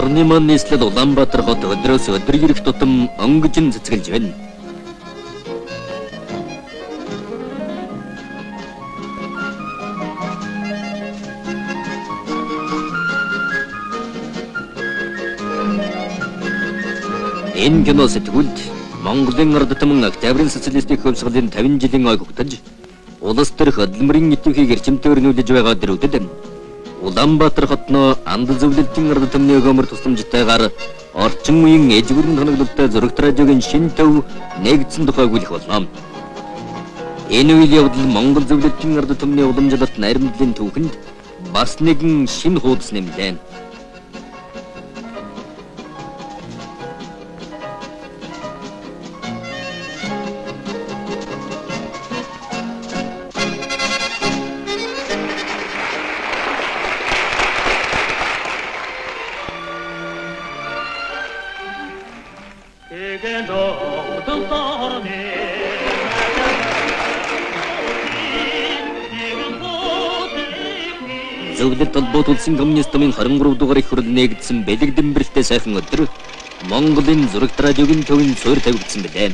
Орны маань нийслэл Улаанбаатар хот өдрөөс өдөр ирэх тутам онгижин цэцгэлж байна. Энэ кино сэтгүүлд Монголын ард түмэн Октябрийн социалистик хөвсгөлийн 50 жилийн ой хугтаж улс төр хөдөлмөрийн эдвэхийг эрчимтэй өрнүүлж байгаа дөрөвдөд Улаанбаатар хотноо анд зөвлөлтийн ард түмний өгөөмөр тусламжтайгаар орчин үеийн эжгүрэн тоноглолтой зурагт радиогийн шин төв нэгдсэн тухайг үлэх болно. Энэ үйл явдал Монгол зөвлөлтийн ард түмний уламжлалт найрамдлын түүхэнд бас нэгэн шин хуудас нэмлээ. Зөвлөлт толгойд улсын коммунист намын 23 дугаар их хурал нэгдсэн бэлэг дэмбэрэлтэй сайхан өдөр Монголын зурагт радиогийн төвийн суурь тавигдсан билээ.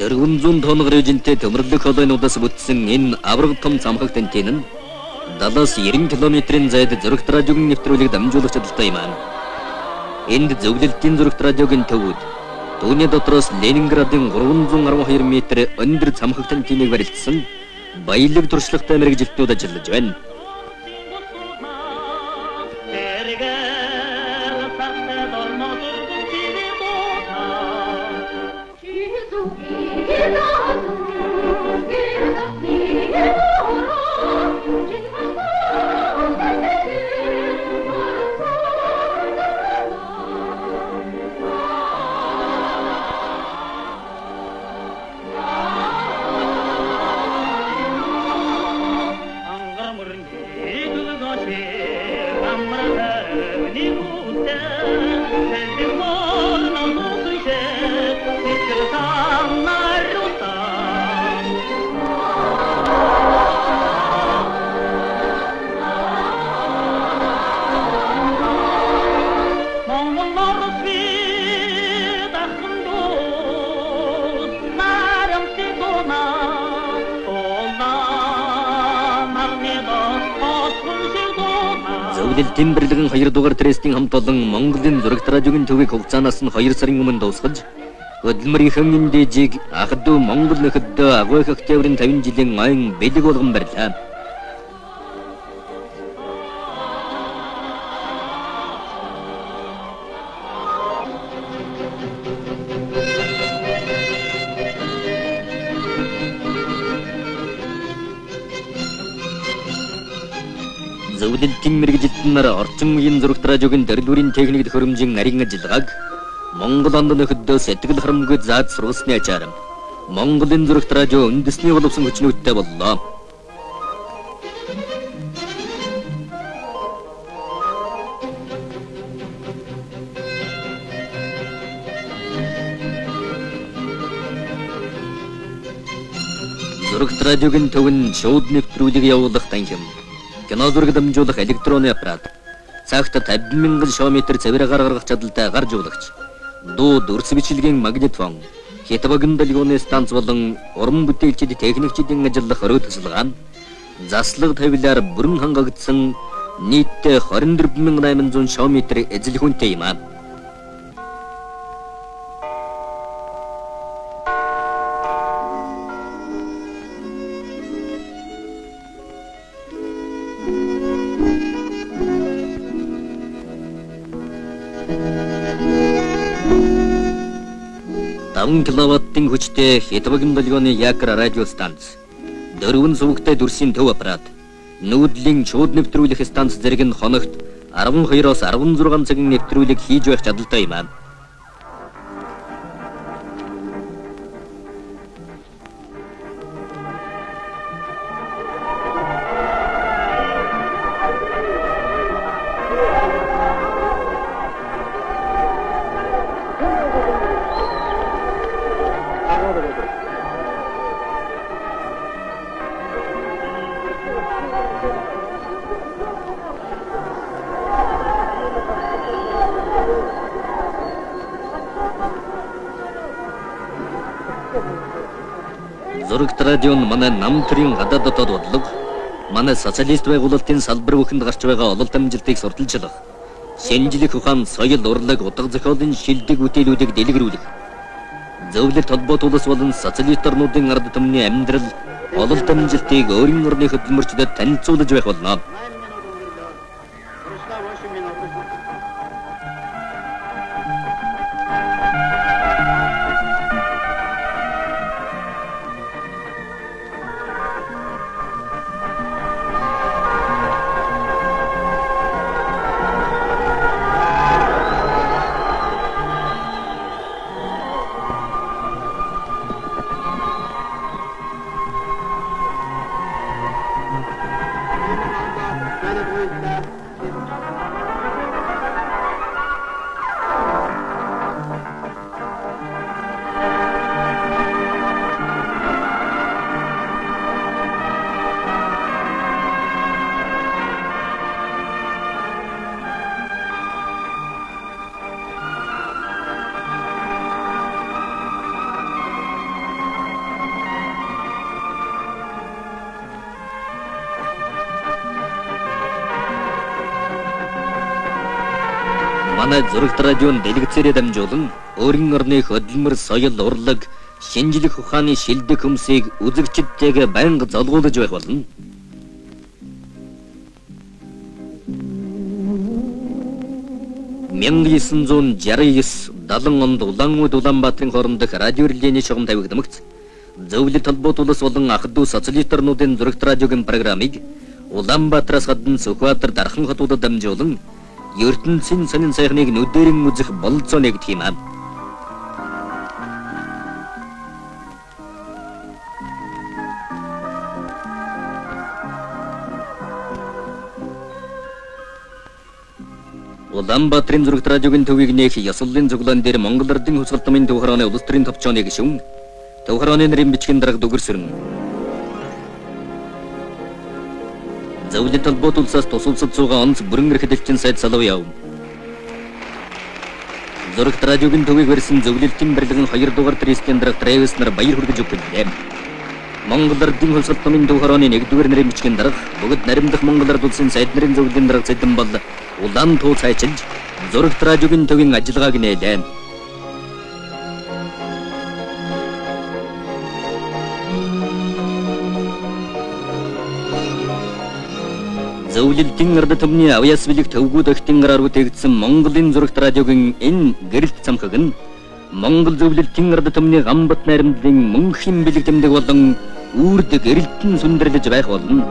Дөрвөн тоног режинтэй төмөрлөх холойнуудаас бүтсэн энэ авраг том цамхаг тентэн нь 70-90 км-ийн зайд зурагт радиогийн нэвтрүүлэг дамжуулагч чадaltaй юм аа. Энд зөвлөлтийн зурагт радиогийн төвүүд түүний дотроос Ленинградын 312 м өндөр цамхаг тентнийг барилдсан баялаг туршлагатай мэргэжилтнүүд ажиллаж байна. Зөвлөлтийн бэрлэгэн 2 дугаар трестийн хамт олон Монголын зурагт радиогийн төвийг хугацаанаас нь 2 сарын өмнө дуусгаж хөдөлмөрийнхэн энэ дэжиг ах トゥ Монгол нөхөдөө агуйх Октябрийн 50 жилийн ойн бэлэг болгон барьлаа. Зөвлөлтийн мэргэжилтэн нар орчин үеийн зурагт радиогийн дөрвөлөрийн техникт хөрөмжийн нарийн ажиллагааг Монгол анд нөхөдөө сэтгэл харамгүй зааж сургасны ачаар Монголын зурагт радио үндэсний боловсон хүчнүүдтэй боллоо. Зурагт радиогийн төвн шууд нэвтрүүлэг явуулах танхим кино зураг дамжуулах электронны аппарат, цагт 50,000 шометр цэвэр гаргах чадaltaй гар жуулагч, дуу дүрс бичлэгийн магнитофон, хятбагын долгионы станц болон уран бүтээлчид техникчдийн ажиллах өрөө тасалгаан, заслаг тавилаар бүрэн хангагдсан нийтдээ 24,800 шометр эзэл хүнтэй юм аа. 5 киловаттын хүчтэй Хэдвэгийн долгионы Якр радио станц, 4 сувагтай дүрсийн төв аппарат, нүүдлийн шууд нэвтрүүлэх станц зэрэг нь хоногт 12-оос 16 цагийн нэвтрүүлэг хийж байх чадaltaй юм аа. Зурагт радион манай нам төрийн гадаад дотоод бодлого, манай социалист байгуулалтын салбар бүхэнд гарч байгаа ололт амжилтыг сурталчлах, шинжлэх ухаан, соёл, урлаг, утга зохиолын шилдэг бүтээлүүдийг дэлгэрүүлэх, зөвлөлт холбоотуулс болон социалист орнуудын ард түмний амьдрал, ололт амжилтыг өөрийн орны хөдөлмөрчдөд танилцуулж байх болно. Манай зурагт радион дэлгэцээрээ дамжуулан өөрийн орны хөдөлмөр, соёл, урлаг, шинжлэх ухааны шилдэг хөмсийг үзэгчдтэйгээ байнга золгуулж байх болно. $1969 онд Улаанууд Улаанбаатарын хоорондох радио релэний шугам тавигдамагц, зөвлөлт холбоотуулс болон ах トゥ социалист орнуудын зурагт радиогийн программыг Улаанбаатараас гадна Сүхбаатар дархан хотуудад дамжуулан ертөнцийн сонин сайхныг нүдэрэн үзэх бололцоо нэгдэх юм аа. Улаанбаатарын зурагт радиогийн төвийг нээх ёслолын цуглаан дээр Монгол Ардын Хөсгөлтмийн төв хорооны улс төрийн товчооны гишүүн, төв хорооны нэрийн бичгийн дарга дүгэрсэрнэ. Зөвлөлт холбоотуулсаас тусалцад суугаа онц бүрэн эрхлэлтийн сайд салуу яв. Зурагт радиогийн төвийг барьсан зөвлөлтийн барилгын 2 дугаар трестийн дарга Трэвис нар баяр хүргэж өгүүлээ. Монгол Ардын Хөсгөлтмийн төв хорооны 1-р нэрийн бичгийн дарга, бүгд наримдах Монгол Ард улсын сайд нарын зөвлөлийн дарга Цэдэн бол улаан туу цайчилж зурагт радиогийн төвийн ажиллагааг нээлээ. Зөвлөлтийн ард түмний авьяас билэг төвгүүд өгтийн гараар бүтээгдсэн Монголын зурагт радиогийн энэ гэрэлт цамхаг нь Монгол зөвлөлтийн ард түмний гамбат наримдлын мөнхийн бэлэг тэмдэг болон үрд гэрэлтэн сүндэрлэж байх болно.